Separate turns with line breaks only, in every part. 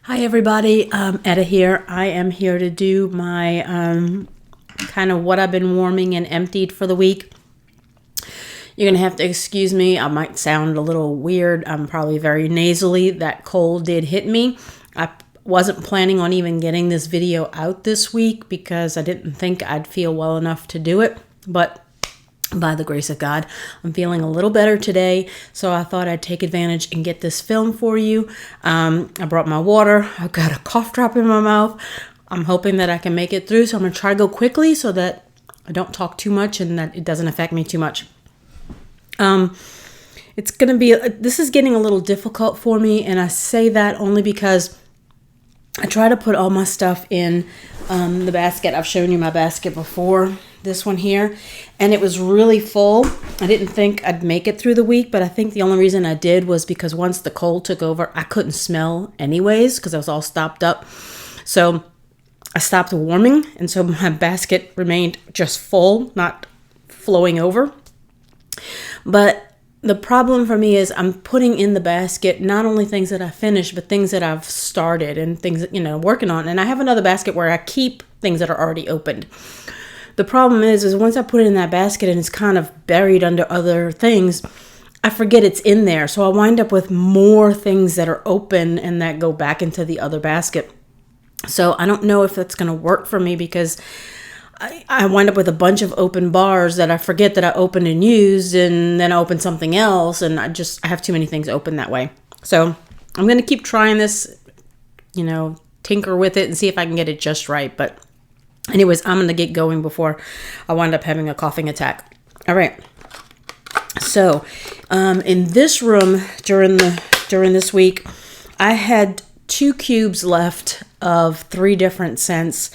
Hi everybody, Etta here. I am here to do my kind of what I've been warming and emptied for the week. You're going to have to excuse me. I might sound a little weird. I'm probably very nasally. That cold did hit me. I wasn't planning on even getting this video out this week because I didn't think I'd feel well enough to do it. But by the grace of God, I'm feeling a little better today, so I thought I'd take advantage and get this film for you. I brought my water. I've got a cough drop in my mouth. I'm hoping that I can make it through, so I'm going to try to go quickly so that I don't talk too much and that it doesn't affect me too much. It's going to be, this is getting a little difficult for me, and I say that only because I try to put all my stuff in the basket. I've shown you my basket before, this one here, and it was really full. I didn't think I'd make it through the week, but I think the only reason I did was because once the cold took over, I couldn't smell anyways because I was all stopped up. So I stopped warming, and so my basket remained just full, not flowing over. But the problem for me is I'm putting in the basket not only things that I finished, but things that I've started and things that, working on. And I have another basket where I keep things that are already opened. The problem is once I put it in that basket and it's kind of buried under other things, I forget it's in there. So I wind up with more things that are open and that go back into the other basket. So I don't know if that's going to work for me because I wind up with a bunch of open bars that I forget that I opened and used, and then I open something else, and I have too many things open that way. So I'm going to keep trying this, tinker with it and see if I can get it just right. But anyways, I'm going to get going before I wind up having a coughing attack. All right. So in this room during this week, I had 2 cubes left of 3 different scents.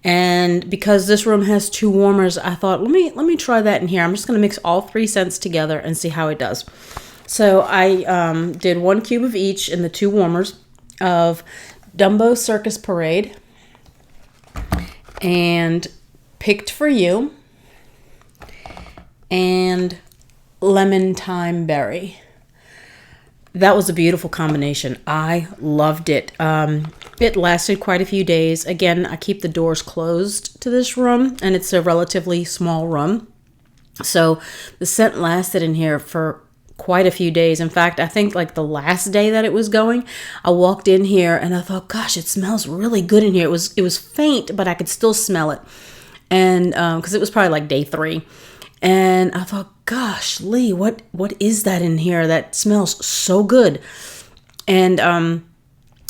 And because this room has 2 warmers, I thought, let me try that in here. I'm just going to mix all 3 scents together and see how it does. So I did 1 cube of each in the 2 warmers of Dumbo Circus Parade and Picked for You and Lemon Thyme Berry. That was a beautiful combination. I loved it. It lasted quite a few days. Again, I keep the doors closed to this room, and it's a relatively small room. So the scent lasted in here for quite a few days. In fact, I think like the last day that it was going, I walked in here and I thought, gosh, it smells really good in here. It was faint, but I could still smell it. And because it was probably like day 3. And I thought, gosh, Lee, what is that in here that smells so good? And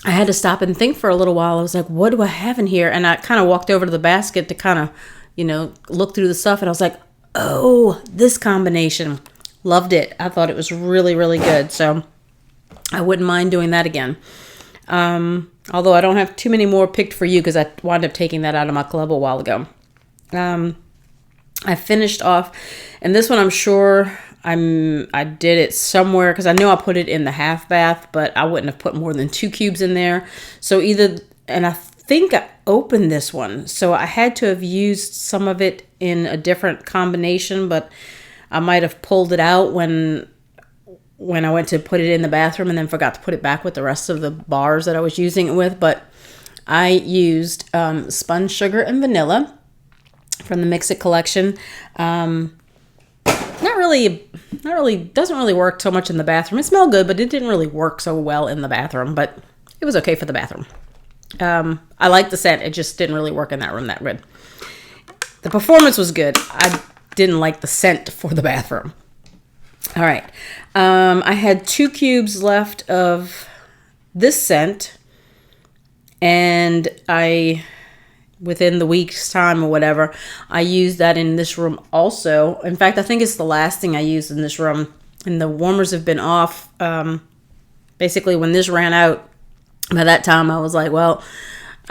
I had to stop and think for a little while. I was like, what do I have in here? And I kind of walked over to the basket to kind of, look through the stuff. And I was like, oh, this combination. Loved it. I thought it was really, really good. So I wouldn't mind doing that again. Although I don't have too many more picked for you because I wound up taking that out of my club a while ago. I finished off, and this one I'm sure I did it somewhere because I know I put it in the half bath, but I wouldn't have put more than 2 cubes in there. So and I think I opened this one, so I had to have used some of it in a different combination, but I might have pulled it out when I went to put it in the bathroom and then forgot to put it back with the rest of the bars that I was using it with. But I used spun sugar and vanilla from the Mix It collection. Not really, doesn't really work so much in the bathroom. It smelled good, but it didn't really work so well in the bathroom, but it was okay for the bathroom. I liked the scent. It just didn't really work in that room that good. The performance was good. I didn't like the scent for the bathroom. All right. I had 2 cubes left of this scent, and within the week's time or whatever, I used that in this room also. In fact, I think it's the last thing I used in this room. And the warmers have been off. Basically, when this ran out, by that time I was like, well,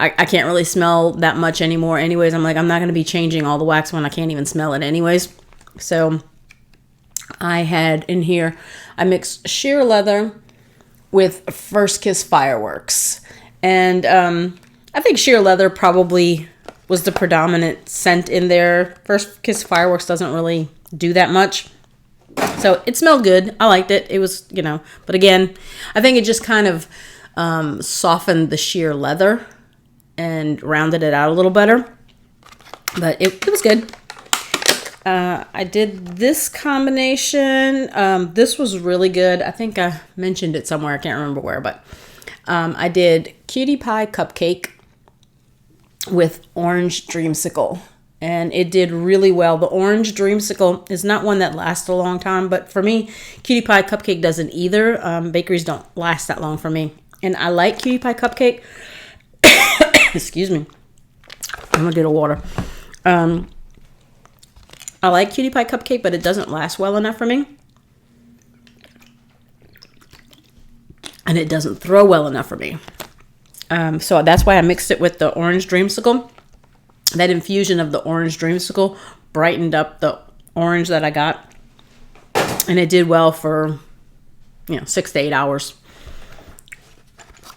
I can't really smell that much anymore. Anyways, I'm like, I'm not going to be changing all the wax when I can't even smell it anyways. So I had in here, I mixed sheer leather with First Kiss Fireworks. And I think sheer leather probably was the predominant scent in there. First Kiss Fireworks doesn't really do that much. So it smelled good. I liked it. It was, but again, I think it just kind of softened the sheer leather and rounded it out a little better. But it was good. I did this combination. This was really good. I think I mentioned it somewhere. I can't remember where, but I did Cutie Pie Cupcake with Orange Dreamsicle. And it did really well. The Orange Dreamsicle is not one that lasts a long time, but for me, Cutie Pie Cupcake doesn't either. Bakeries don't last that long for me. And I like Cutie Pie Cupcake. Excuse me. I'm gonna get a water. I like Cutie Pie Cupcake, but it doesn't last well enough for me. And it doesn't throw well enough for me. So that's why I mixed it with the Orange Dreamsicle. That infusion of the Orange Dreamsicle brightened up the orange that I got. And it did well for, 6 to 8 hours.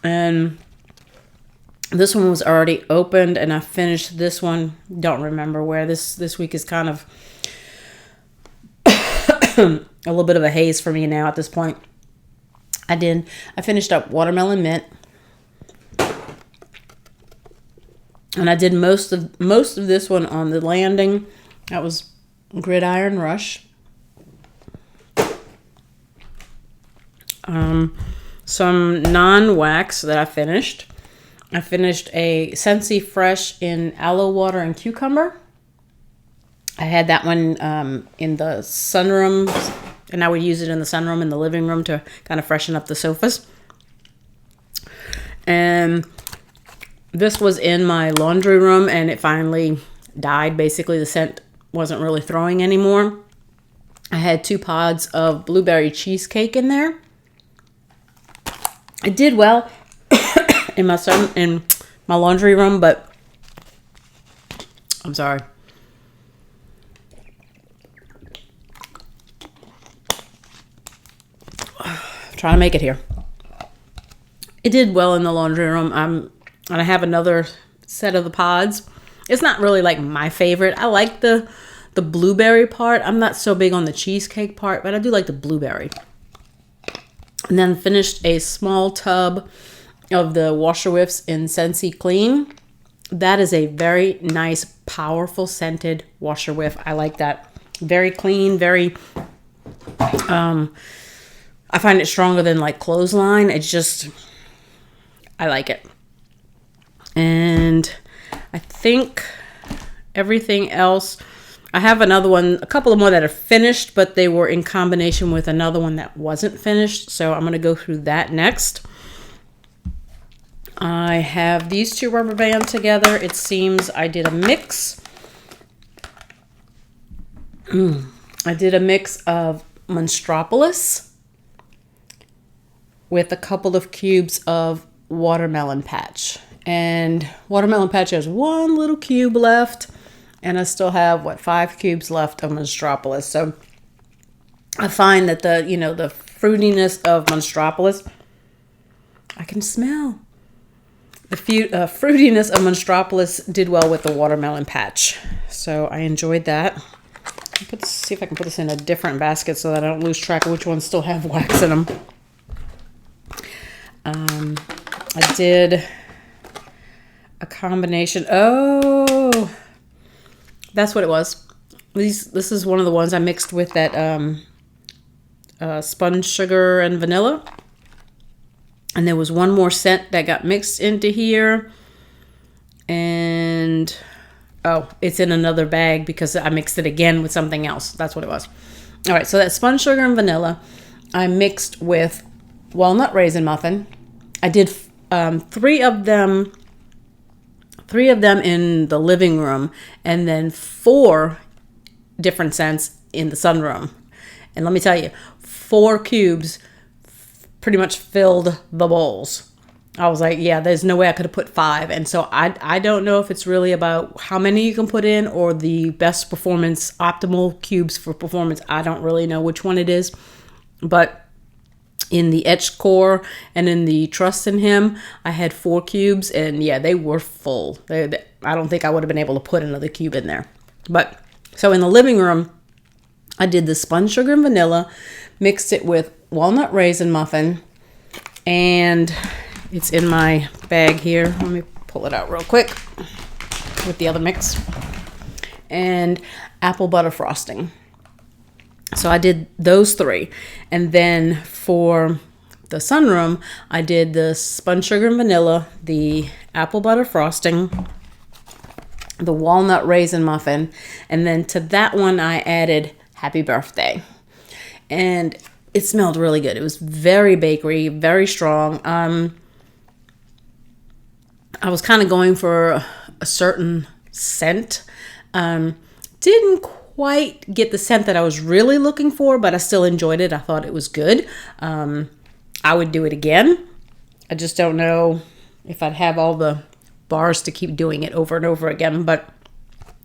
And this one was already opened, and I finished this one. Don't remember where. This week is kind of a little bit of a haze for me now at this point. I finished up Watermelon Mint. And I did most of this one on the landing. That was Gridiron Rush. Some non-wax that I finished. I finished a Scentsy Fresh in aloe water and cucumber. I had that one in the sunroom, and I would use it in the sunroom in the living room to kind of freshen up the sofas. And this was in my laundry room, and it finally died. Basically, the scent wasn't really throwing anymore. I had 2 pods of blueberry cheesecake in there. It did well in my laundry room, but I'm sorry. Trying to make it here. It did well in the laundry room. And I have another set of the pods. It's not really like my favorite. I like the blueberry part. I'm not so big on the cheesecake part, but I do like the blueberry. And then finished a small tub of the Washer Whiffs in Scentsy Clean. That is a very nice, powerful scented washer whiff. I like that. Very clean, very, I find it stronger than like Clothesline. It's just, I like it. And I think everything else, I have another one, a couple of more that are finished, but they were in combination with another one that wasn't finished. So I'm going to go through that next. I have these 2 rubber bands together. It seems I did a mix. I did a mix of Monstropolis with a couple of cubes of Watermelon Patch. And Watermelon Patch has 1 little cube left. And I still have, 5 cubes left of Monstropolis. So I find that the fruitiness of Monstropolis, I can smell. The fruitiness of Monstropolis did well with the Watermelon Patch. So I enjoyed that. Let's see if I can put this in a different basket so that I don't lose track of which ones still have wax in them. I did a combination. Oh, that's what it was. This is one of the ones I mixed with that spun sugar and vanilla. And there was one more scent that got mixed into here. And, it's in another bag because I mixed it again with something else. That's what it was. All right, so that spun sugar and vanilla I mixed with walnut raisin muffin. I did 3 of them in the living room, and then 4 different scents in the sunroom. And let me tell you, 4 cubes pretty much filled the bowls. I was like, yeah, there's no way I could have put 5. And so I don't know if it's really about how many you can put in or the best performance, optimal cubes for performance. I don't really know which one it is. But in the Etched Core and in the Trust in Him, I had 4 cubes, and yeah, they were full. I don't think I would have been able to put another cube in there. But so in the living room, I did the spun sugar and vanilla, mixed it with walnut raisin muffin, and It's in my bag here. Let me pull it out real quick with the other mix. And apple butter frosting. So I did those 3. And then for the sunroom, I did the spun sugar and vanilla, the apple butter frosting, the walnut raisin muffin, and then to that one I added happy birthday. And it smelled really good. It was very bakery, very strong. I was kind of going for a certain scent. Didn't quite get the scent that I was really looking for, but I still enjoyed it. I thought it was good. I would do it again. I just don't know if I'd have all the bars to keep doing it over and over again, but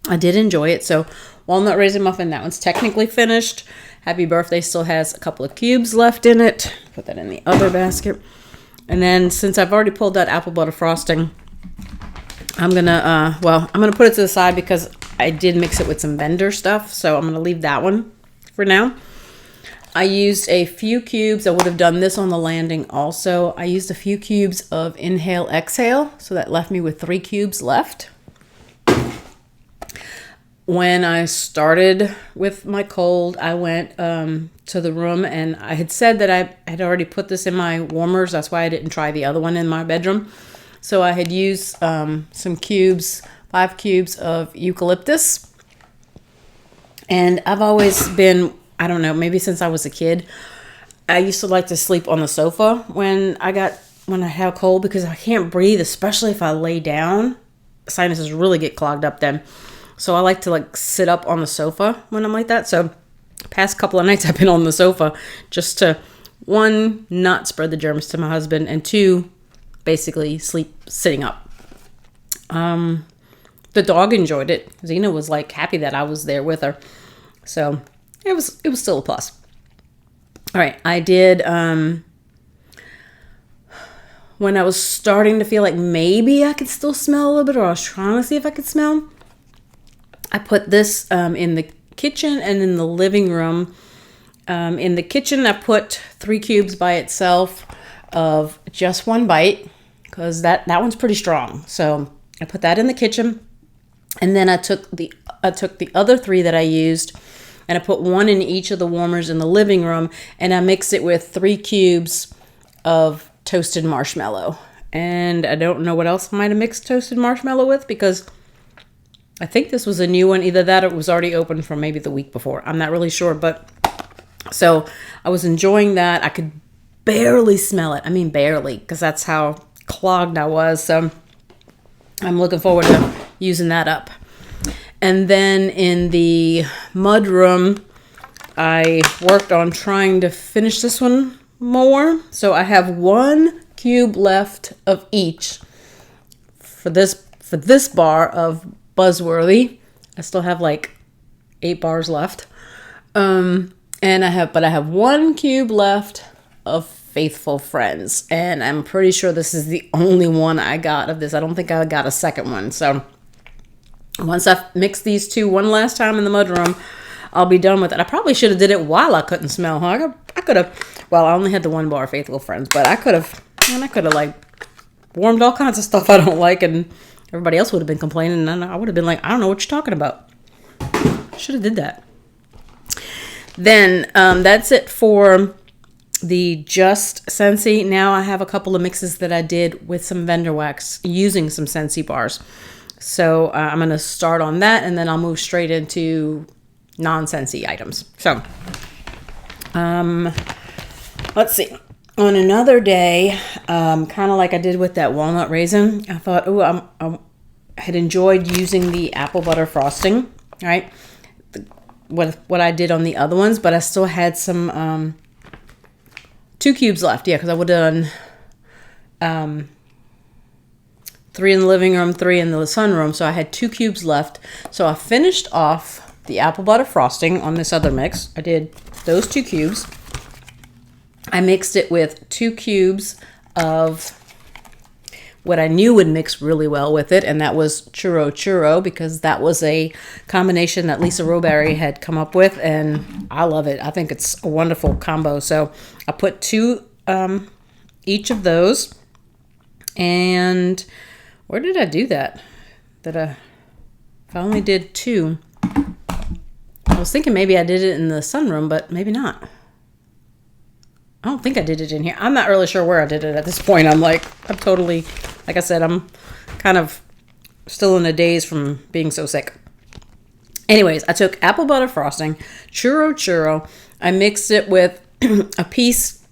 I did enjoy it. So walnut raisin muffin, that one's technically finished. Happy birthday still has a couple of cubes left in it. Put that in the other basket. And then since I've already pulled that apple butter frosting, I'm gonna put it to the side because I did mix it with some vendor stuff. So I'm gonna leave that one for now. I used a few cubes. I would have done this on the landing also. I used a few cubes of Inhale Exhale. So that left me with 3 cubes left. When I started with my cold, I went to the room, and I had said that I had already put this in my warmers. That's why I didn't try the other one in my bedroom. So I had used some cubes, 5 cubes of eucalyptus. And I've always been, I don't know, maybe since I was a kid, I used to like to sleep on the sofa when I had a cold because I can't breathe, especially if I lay down. Sinuses really get clogged up then. So I like to sit up on the sofa when I'm like that. So past couple of nights I've been on the sofa just to, 1, not spread the germs to my husband, and 2, basically sleep sitting up. The dog enjoyed it. Xena was happy that I was there with her. So it was still a plus. All right, I did, when I was starting to feel like maybe I could still smell a little bit, or I was trying to see if I could smell, I put this in the kitchen and in the living room. In the kitchen, I put 3 cubes by itself of Just One Bite, because that one's pretty strong. So I put that in the kitchen, and then I took the other 3 that I used, and I put 1 in each of the warmers in the living room, and I mixed it with 3 cubes of toasted marshmallow. And I don't know what else I might have mixed toasted marshmallow with, because I think this was a new one. Either that or it was already open from maybe the week before. I'm not really sure, but so I was enjoying that. I could barely smell it. I mean, barely, because that's how clogged I was. So I'm looking forward to using that up. And then in the mud room, I worked on trying to finish this one more. So I have 1 cube left of each for this bar of Buzzworthy. I still have 8 bars left. And I have 1 cube left of Faithful Friends. And I'm pretty sure this is the only one I got of this. I don't think I got a second one. So once I've mixed these 2 one last time in the mudroom, I'll be done with it. I probably should have did it while I couldn't smell. Huh? I could have, I only had the 1 bar of Faithful Friends, but I could have warmed all kinds of stuff I don't like, and everybody else would have been complaining, and I would have been like, I don't know what you're talking about. Should have did that. Then that's it for the Just Scentsy. Now I have a couple of mixes that I did with some vendor wax using some Scentsy bars. So I'm going to start on that, and then I'll move straight into non-Scentsy items. So let's see. On another day, kind of like I did with that walnut raisin, I thought, I had enjoyed using the apple butter frosting, right? What I did on the other ones, but I still had some 2 cubes left. Yeah, because I would have done 3 in the living room, 3 in the sunroom. So I had 2 cubes left. So I finished off the apple butter frosting on this other mix. I did those 2 cubes. I mixed it with 2 cubes of what I knew would mix really well with it, and that was Churro Churro, because that was a combination that Lisa Roberry had come up with, and I love it. I think it's a wonderful combo. So I put 2 each of those, And where did I do that? If I only did 2. I was thinking maybe I did it in the sunroom, but maybe not. I don't think I did it in here. I'm not really sure where I did it at this point. I'm totally, like I said, I'm kind of still in a daze from being so sick. Anyways, I took apple butter frosting, churro. I mixed it with a piece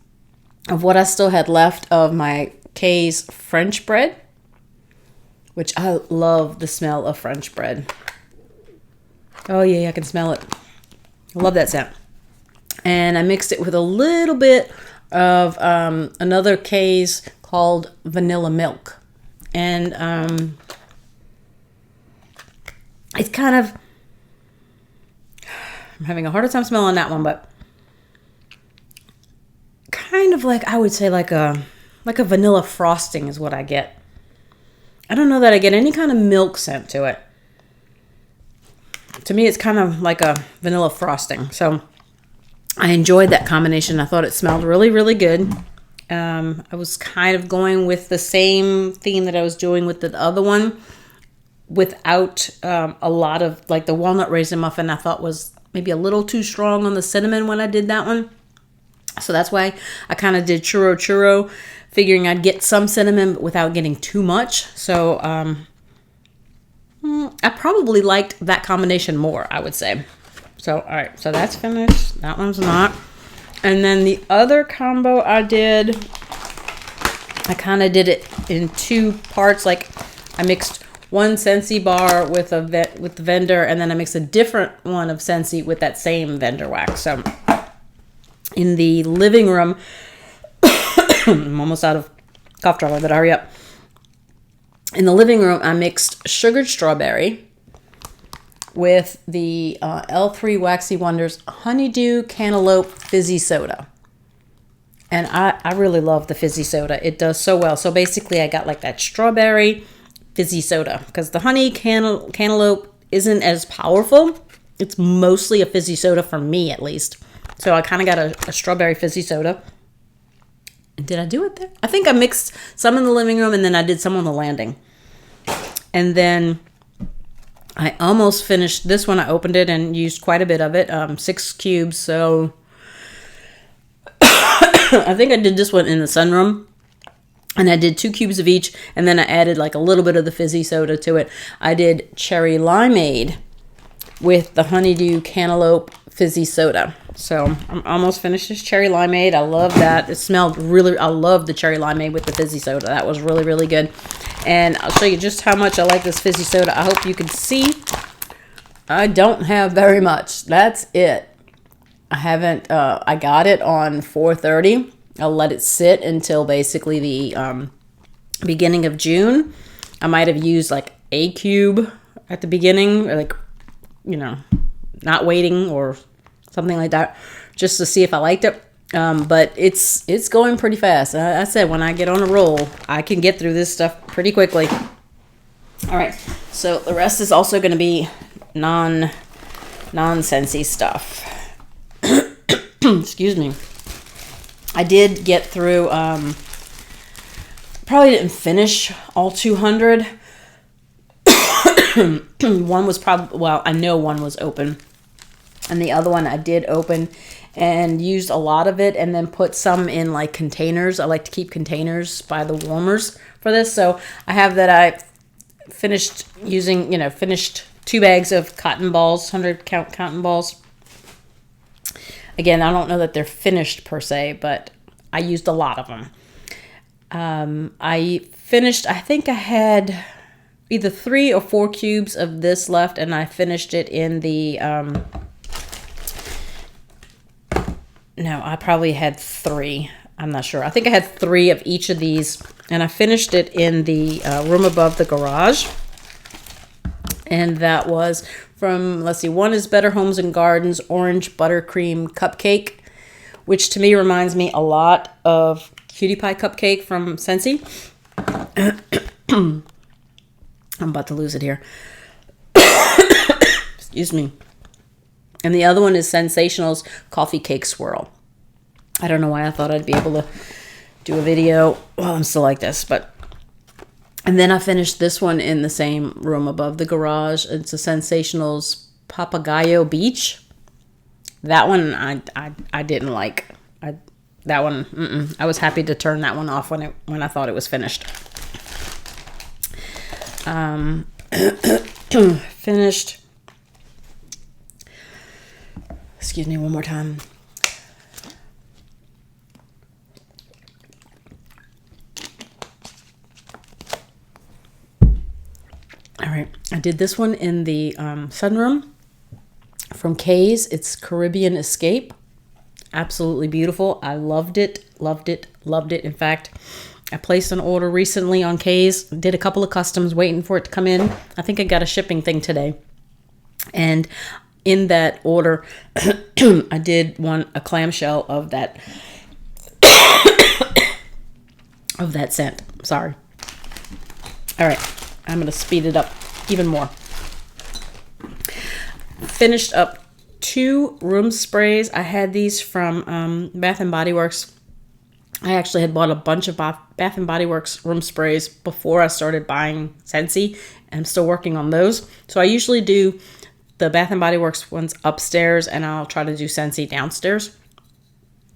of what I still had left of my Kay's French bread, which I love the smell of French bread. Oh yeah, I can smell it. I love that scent. And I mixed it with a little bit of another Kay's called Vanilla Milk. And it's kind of, I'm having a harder time smelling that one, but kind of like, I would say like a vanilla frosting is what I get. I don't know that I get any kind of milk scent to it. To me, it's kind of like a vanilla frosting. So I enjoyed that combination. I thought it smelled really, really good. I was kind of going with the same theme that I was doing with the other one without a lot of, like the walnut raisin muffin I thought was maybe a little too strong on the cinnamon when I did that one. So that's why I kind of did churro, figuring I'd get some cinnamon but without getting too much. So I probably liked that combination more, I would say. So, all right, so that's finished. That one's not. And then the other combo I did, I kind of did it in 2 parts. Like I mixed one Scentsy bar with the vendor, and then I mixed a different one of Scentsy with that same vendor wax. So in the living room, I'm almost out of cough drop. I better hurry up. In the living room, I mixed sugared strawberry with the L3 Waxy Wonders Honeydew Cantaloupe Fizzy Soda. And I really love the fizzy soda. It does so well. So basically, I got like that strawberry fizzy soda because the honey cantaloupe isn't as powerful. It's mostly a fizzy soda for me, at least. So I kind of got a strawberry fizzy soda. Did I do it there? I think I mixed some in the living room and then I did some on the landing. And then I almost finished this one. I opened it and used quite a bit of it, 6 cubes. So I think I did this one in the sunroom. And I did 2 cubes of each. And then I added like a little bit of the fizzy soda to it. I did cherry limeade with the honeydew cantaloupe fizzy soda. So I'm almost finished this cherry limeade. I love that. It smelled really, I love the cherry limeade with the fizzy soda. That was really, really good. And I'll show you just how much I like this fizzy soda. I hope you can see. I don't have very much. That's it. I haven't, I got it on 4/30. I'll let it sit until basically the beginning of June. I might have used like a cube at the beginning, or like, you know, not waiting or something like that, just to see if I liked it. But it's going pretty fast. I said when I get on a roll, I can get through this stuff pretty quickly. All right, so the rest is also going to be non-Scentsy stuff. Excuse me. I did get through, probably didn't finish all 200. One was probably, well, I know one was open. And the other one I did open and used a lot of it and then put some in like containers. I like to keep containers by the warmers for this. So I have that I finished using, finished 2 bags of cotton balls, 100 count cotton balls. Again, I don't know that they're finished per se, but I used a lot of them. I finished, I think I had either 3 or 4 cubes of this left, and I finished it in the, no, I probably had 3. I'm not sure. I think I had 3 of each of these, and I finished it in the room above the garage. And that was from, let's see, one is Better Homes and Gardens Orange Buttercream Cupcake, which to me reminds me a lot of Cutie Pie Cupcake from Scentsy. I'm about to lose it here. Excuse me. And the other one is Sensational's Coffee Cake Swirl. I don't know why I thought I'd be able to do a video while I'm still like this, but And then I finished this one in the same room above the garage. It's a Sensationals Papagayo Beach. That one I didn't like. That one, I was happy to turn that one off when I thought it was finished. Finished. Excuse me one more time. All right, I did this one in the sunroom from Kay's. It's Caribbean Escape. Absolutely beautiful. I loved it, loved it, loved it. In fact, I placed an order recently on Kay's. Did a couple of customs, waiting for it to come in. I think I got a shipping thing today. And in that order, I did want a clamshell of that of that scent. Sorry. All right, I'm going to speed it up even more. Finished up 2 room sprays. I had these from Bath and Body Works. I actually had bought a bunch of Bath and Body Works room sprays before I started buying Scentsy, and I'm still working on those. So I usually do the Bath and Body Works ones upstairs, and I'll try to do Scentsy downstairs.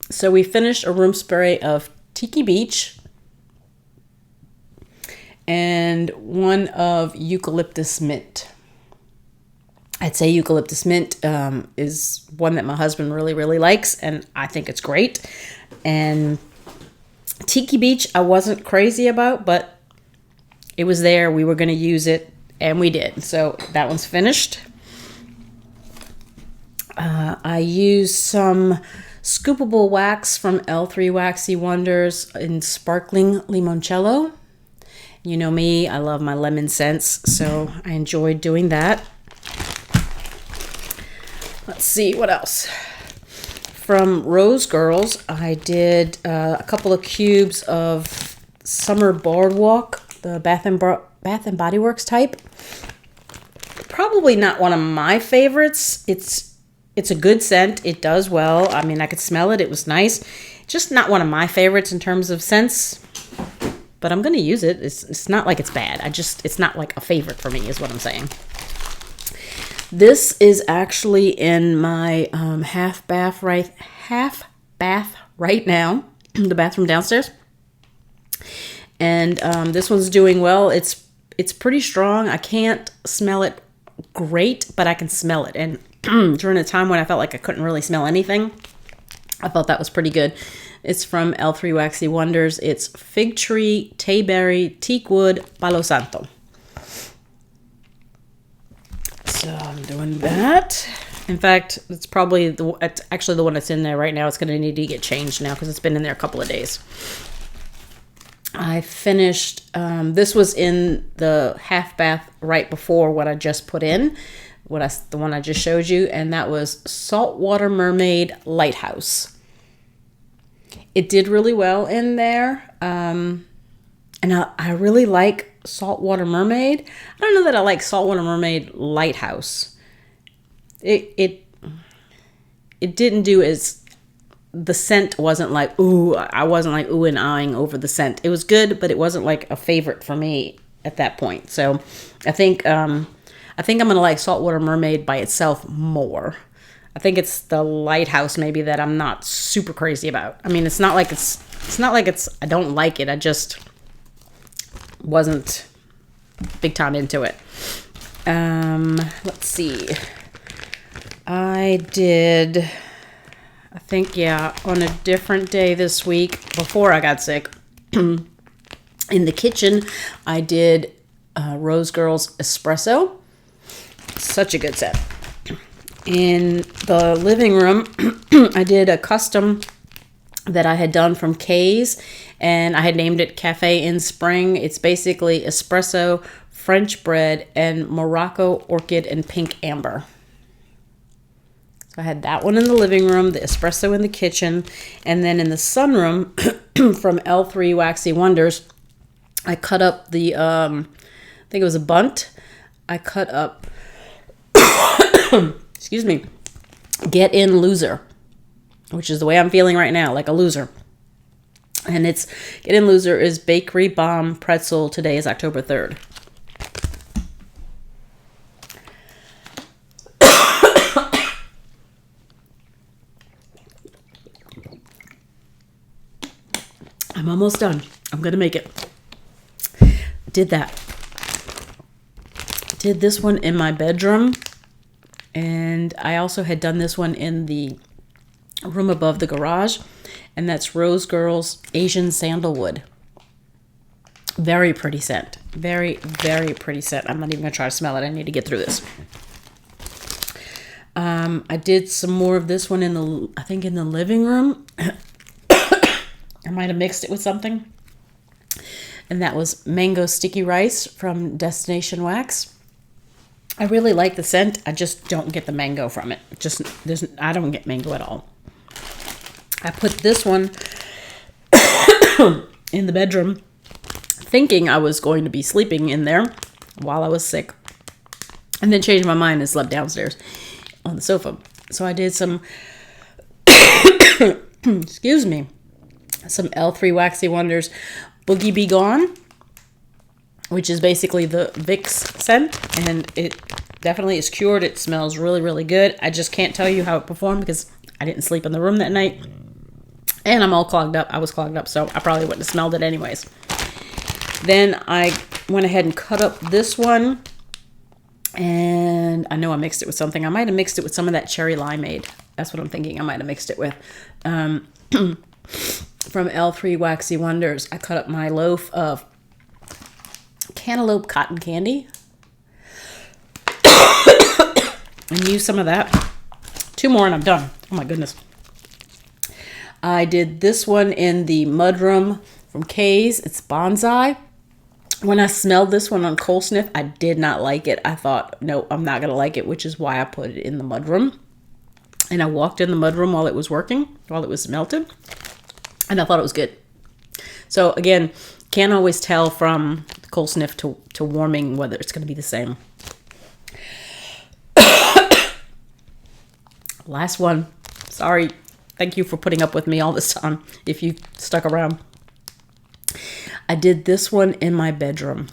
So we finished a room spray of Tiki Beach and one of Eucalyptus Mint. I'd say Eucalyptus Mint is one that my husband really, really likes, and I think it's great. And Tiki Beach, I wasn't crazy about, but it was there. We were going to use it, and we did. So that one's finished. I used some scoopable wax from L3 Waxy Wonders in Sparkling Limoncello. You know me, I love my lemon scents, so I enjoyed doing that. Let's see, what else? From Rose Girls, I did a couple of cubes of Summer Boardwalk, the Bath and Body Works type. Probably not one of my favorites. It's a good scent. It does well. I mean, I could smell it. It was nice. Just not one of my favorites in terms of scents. But I'm going to use it. It's not like it's bad. it's not like a favorite for me is what I'm saying. This is actually in my half bath right now, the bathroom downstairs. And this one's doing well. It's pretty strong. I can't smell it great, but I can smell it. And during a time when I felt like I couldn't really smell anything, I thought that was pretty good. It's from L3 Waxy Wonders. It's Fig Tree, Tayberry, Teakwood, Palo Santo. So I'm doing that. In fact, it's probably it's actually the one that's in there right now. It's going to need to get changed now because it's been in there a couple of days. I finished, this was in the half bath right before what I just put in, the one I just showed you, and that was Saltwater Mermaid Lighthouse. It did really well in there, and I really like Saltwater Mermaid. I don't know that I like Saltwater Mermaid Lighthouse. It didn't do as, the scent wasn't like, ooh, I wasn't like ooh and ahhing over the scent. It was good, but it wasn't like a favorite for me at that point. So I think I'm going to like Saltwater Mermaid by itself more. I think it's the Lighthouse maybe that I'm not super crazy about. I mean, it's not like I don't like it. I just wasn't big time into it. Let's see. I think, on a different day this week, before I got sick, in the kitchen, I did Rose Girls Espresso. Such a good set. In the living room, I did a custom that I had done from Kay's, and I had named it Cafe in Spring. It's basically espresso, French bread, and Morocco orchid and pink amber. So I had that one in the living room, the espresso in the kitchen, and then in the sunroom from L3 Waxy Wonders, I cut up the, I think it was a bunt. I cut up, excuse me, Get In Loser, which is the way I'm feeling right now, like a loser. And it's Get In Loser is Bakery Bomb Pretzel. Today is October 3rd. I'm almost done. I'm going to make it. Did that. Did this one in my bedroom. And I also had done this one in the room above the garage. And that's Rose Girls Asian Sandalwood. Very pretty scent. Very, very pretty scent. I'm not even going to try to smell it. I need to get through this. I did some more of this one in the living room. I might have mixed it with something. And that was Mango Sticky Rice from Destination Wax. I really like the scent. I just don't get the mango from it. I don't get mango at all. I put this one in the bedroom thinking I was going to be sleeping in there while I was sick. And then changed my mind and slept downstairs on the sofa. So I did some, excuse me, some L3 Waxy Wonders Boogie Be Gone, which is basically the Vicks scent, and it definitely is cured. It smells really, really good. I just can't tell you how it performed because I didn't sleep in the room that night, and I'm all clogged up. I was clogged up, so I probably wouldn't have smelled it anyways. Then I went ahead and cut up this one, and I know I mixed it with something. I might have mixed it with some of that cherry limeade. That's what I'm thinking I might have mixed it with. From L3 Waxy Wonders, I cut up my loaf of cantaloupe cotton candy and use some of that. 2 more and I'm done. Oh my goodness. I did this one in the mudroom from Kay's. It's Bonsai. When I smelled this one on Cold Sniff, I did not like it. I thought, no, I'm not going to like it, which is why I put it in the mudroom. And I walked in the mudroom while it was working, while it was melted. And I thought it was good. So again, can't always tell from Cold Sniff to warming whether it's going to be the same. Last one. Sorry. Thank you for putting up with me all this time if you stuck around. I did this one in my bedroom.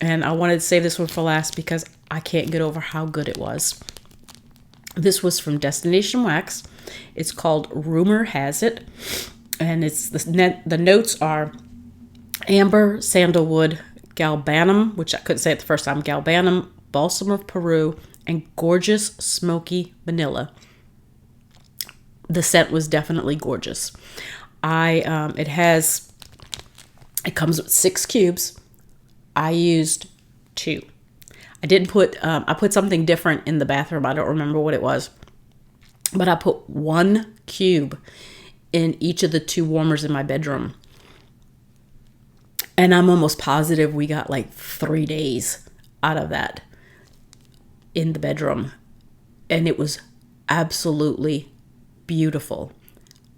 And I wanted to save this one for last because I can't get over how good it was. This was from Destination Wax. It's called Rumor Has It. And it's the notes are amber, sandalwood, galbanum, which I couldn't say it the first time, galbanum, balsam of Peru, and gorgeous smoky vanilla. The scent was definitely gorgeous. It comes with 6 cubes. I used 2. I didn't put, I put something different in the bathroom. I don't remember what it was, but I put 1 cube in each of the 2 warmers in my bedroom. And I'm almost positive we got like 3 days out of that in the bedroom. And it was absolutely beautiful.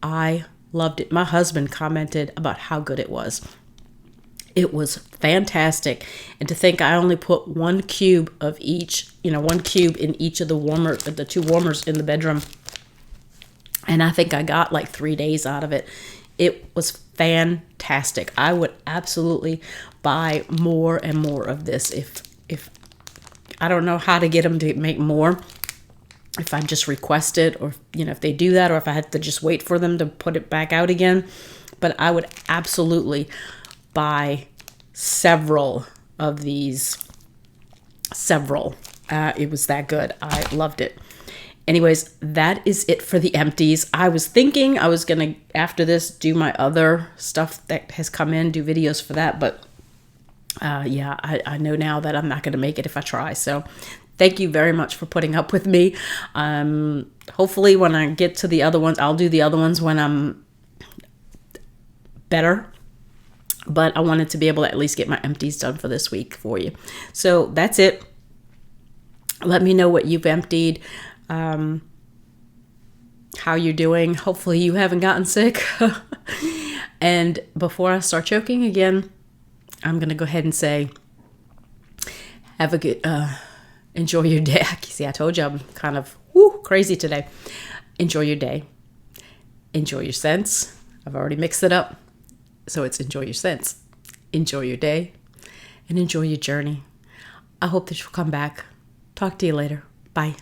I loved it. My husband commented about how good it was. It was fantastic. And to think I only put 1 cube of each, 1 cube in each of the 2 warmers in the bedroom. And I think I got like 3 days out of it. It was fantastic. I would absolutely buy more and more of this. If I don't know how to get them to make more, if I just request it, or if they do that, or if I have to just wait for them to put it back out again. But I would absolutely buy several of these. It was that good. I loved it. Anyways, that is it for the empties. I was thinking I was going to, after this, do my other stuff that has come in, do videos for that. But I know now that I'm not going to make it if I try. So thank you very much for putting up with me. Hopefully when I get to the other ones, I'll do the other ones when I'm better. But I wanted to be able to at least get my empties done for this week for you. So that's it. Let me know what you've emptied. How you're doing. Hopefully you haven't gotten sick. And before I start choking again, I'm going to go ahead and say, have a good, enjoy your day. See, I told you I'm kind of crazy today. Enjoy your day. Enjoy your scents. I've already mixed it up. So it's enjoy your scents, enjoy your day, and enjoy your journey. I hope that you'll come back. Talk to you later. Bye.